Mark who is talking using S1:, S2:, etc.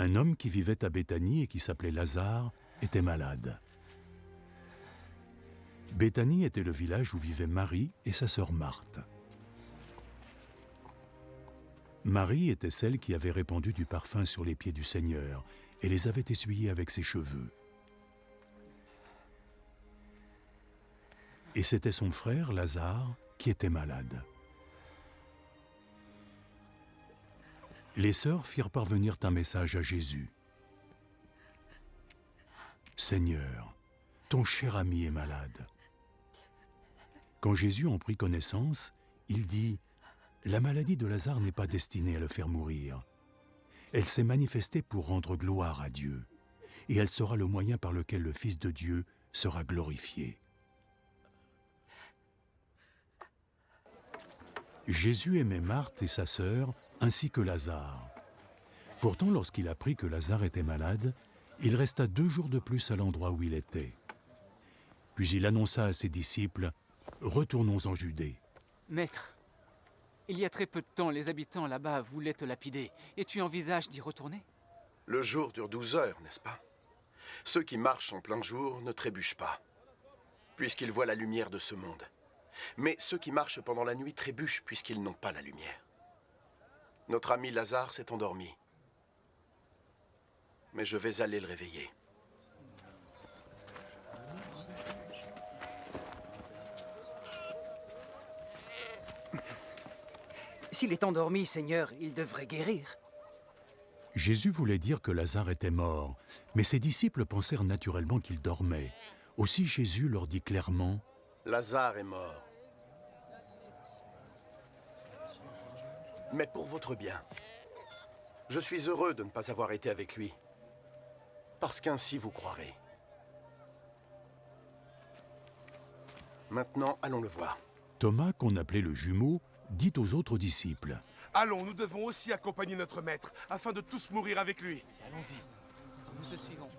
S1: Un homme qui vivait à Béthanie et qui s'appelait Lazare était malade. Béthanie était le village où vivaient Marie et sa sœur Marthe. Marie était celle qui avait répandu du parfum sur les pieds du Seigneur et les avait essuyés avec ses cheveux. Et c'était son frère, Lazare, qui était malade. Les sœurs firent parvenir un message à Jésus. « Seigneur, ton cher ami est malade. » Quand Jésus en prit connaissance, il dit « La maladie de Lazare n'est pas destinée à le faire mourir. Elle s'est manifestée pour rendre gloire à Dieu, et elle sera le moyen par lequel le Fils de Dieu sera glorifié. » Jésus aimait Marthe et sa sœur, ainsi que Lazare. Pourtant, lorsqu'il apprit que Lazare était malade, il resta 2 jours de plus à l'endroit où il était. Puis il annonça à ses disciples « Retournons en Judée. »
S2: Maître, il y a très peu de temps, les habitants là-bas voulaient te lapider, et tu envisages d'y retourner?
S3: Le jour dure 12 heures, n'est-ce pas? Ceux qui marchent en plein jour ne trébuchent pas, puisqu'ils voient la lumière de ce monde. Mais ceux qui marchent pendant la nuit trébuchent puisqu'ils n'ont pas la lumière. Notre ami Lazare s'est endormi. Mais je vais aller le réveiller.
S4: S'il est endormi, Seigneur, il devrait guérir.
S1: Jésus voulait dire que Lazare était mort, mais ses disciples pensèrent naturellement qu'il dormait. Aussi Jésus leur dit clairement «
S3: Lazare est mort. Mais pour votre bien, je suis heureux de ne pas avoir été avec lui, parce qu'ainsi vous croirez. Maintenant, allons le voir. »
S1: Thomas, qu'on appelait le jumeau, dit aux autres disciples
S5: « Allons, nous devons aussi accompagner notre maître, afin de tous mourir avec lui. »
S2: Allons-y, nous te suivons.